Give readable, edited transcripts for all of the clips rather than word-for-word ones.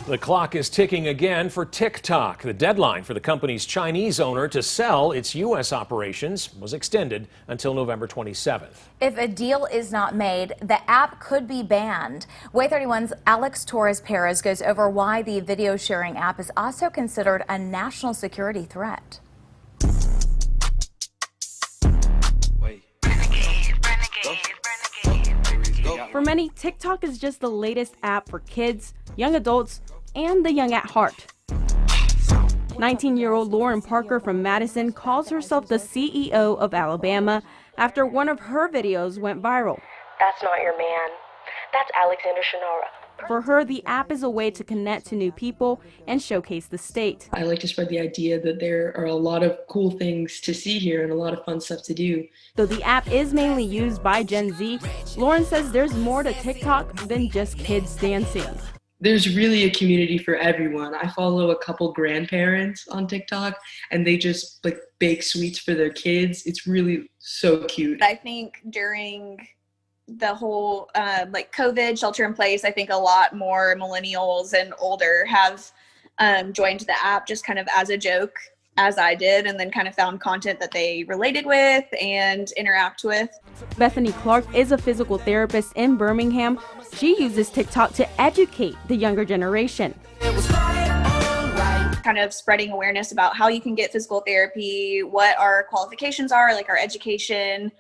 The clock is ticking again for Tik Tok. The deadline for the company's Chinese owner to sell its U.S. operations was extended until November 27th. If a deal is not made, the app could be banned. Way 31's Alex Torres Perez goes over why the video sharing app is also considered a national security threat. For many, TikTok is just the latest app for kids, young adults, and the young at heart. 19-year-old Lauren Parker from Madison calls herself the CEO of Alabama after one of her videos went viral. That's not your man. That's Alexander Shannara. For her, the app is a way to connect to new people and showcase the state. I like to spread the idea that there are a lot of cool things to see here and a lot of fun stuff to do. Though the app is mainly used by Gen Z, Lauren says there's more to TikTok than just kids dancing. There's really a community for everyone. I follow a couple grandparents on TikTok and they just bake sweets for their kids. It's really so cute. I think during the whole COVID shelter in place, I think a lot more millennials and older have joined the app just kind of as a joke, as I did, and then kind of found content that they related with and interact with. Bethany Clark is a physical therapist in Birmingham. She uses TikTok to educate the younger generation. Kind of spreading awareness about how you can get physical therapy, what our qualifications are, like our education,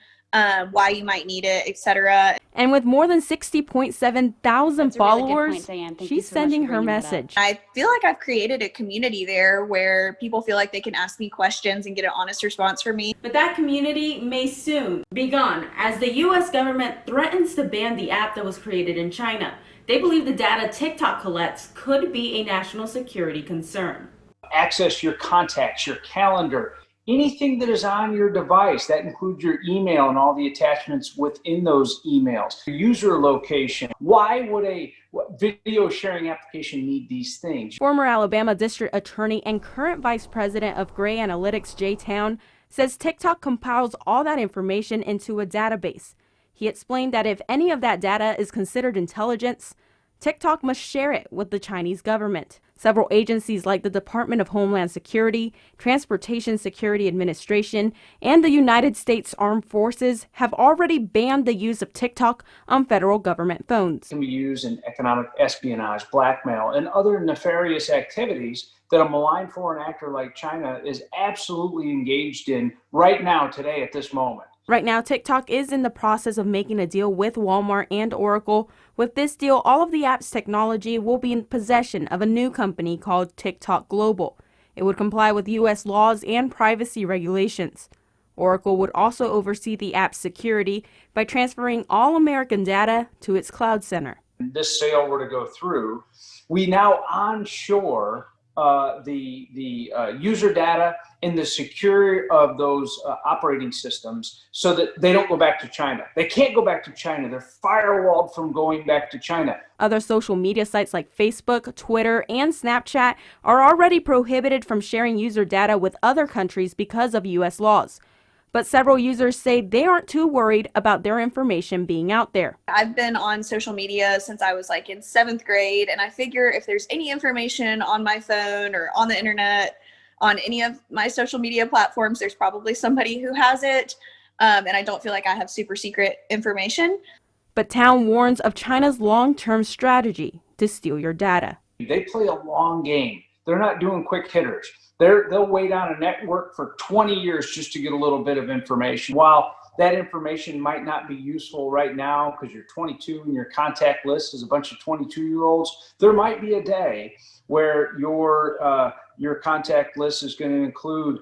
why you might need it, etc. And with more than 60.7 thousand followers, she's sending her message. I feel like I've created a community there where people feel like they can ask me questions and get an honest response from me. But that community may soon be gone as the U.S. government threatens to ban the app that was created in China. They believe the data TikTok collects could be a national security concern. Access your contacts, your calendar, anything that is on your device. That includes your email and all the attachments within those emails. Your user location. Why would a video sharing application need these things? Former Alabama District Attorney and current Vice President of Gray Analytics, Jay Town, says TikTok compiles all that information into a database. He explained that if any of that data is considered intelligence, TikTok must share it with the Chinese government. Several agencies like the Department of Homeland Security, Transportation Security Administration, and the United States Armed Forces have already banned the use of TikTok on federal government phones. It can be used in economic espionage, blackmail, and other nefarious activities that a malign foreign actor like China is absolutely engaged in right now, today, at this moment. Right now, TikTok is in the process of making a deal with Walmart and Oracle. With this deal, all of the app's technology will be in possession of a new company called TikTok Global. It would comply with U.S. laws and privacy regulations. Oracle would also oversee the app's security by transferring all American data to its cloud center. If this sale were to go through, we now onshore the user data and the security of those operating systems so that they don't go back to China. They can't go back to China. They're firewalled from going back to China. Other social media sites like Facebook, Twitter, and Snapchat are already prohibited from sharing user data with other countries because of U.S. laws. But several users say they aren't too worried about their information being out there. I've been on social media since I was in 7th grade, and I figure if there's any information on my phone or on the internet, on any of my social media platforms, there's probably somebody who has it, and I don't feel like I have super secret information. But Town warns of China's long-term strategy to steal your data. They play a long game. They're not doing quick hitters. They'll wait on a network for 20 years just to get a little bit of information. While that information might not be useful right now because you're 22 and your contact list is a bunch of 22-year-olds, there might be a day where your contact list is going to include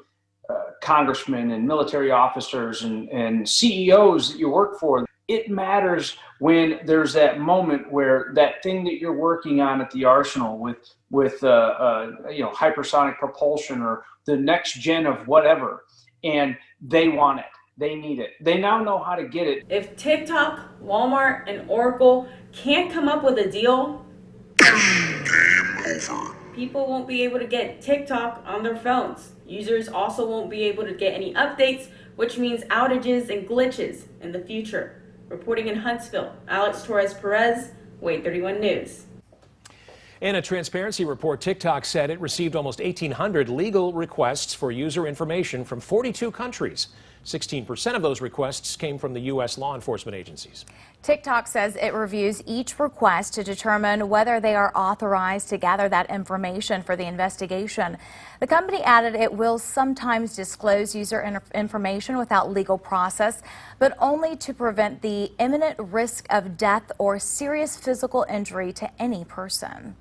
congressmen and military officers and CEOs that you work for. It matters when there's that moment where that thing that you're working on at the arsenal with hypersonic propulsion or the next gen of whatever, and they want it, they need it, they now know how to get it. If TikTok, Walmart, and Oracle can't come up with a deal, people won't be able to get TikTok on their phones. Users also won't be able to get any updates, which means outages and glitches in the future. Reporting in Huntsville, Alex Torres Perez, Way 31 News. In a transparency report, TikTok said it received almost 1,800 legal requests for user information from 42 countries. 16% of those requests came from the U.S. law enforcement agencies. TikTok says it reviews each request to determine whether they are authorized to gather that information for the investigation. The company added it will sometimes disclose user information without legal process, but only to prevent the imminent risk of death or serious physical injury to any person.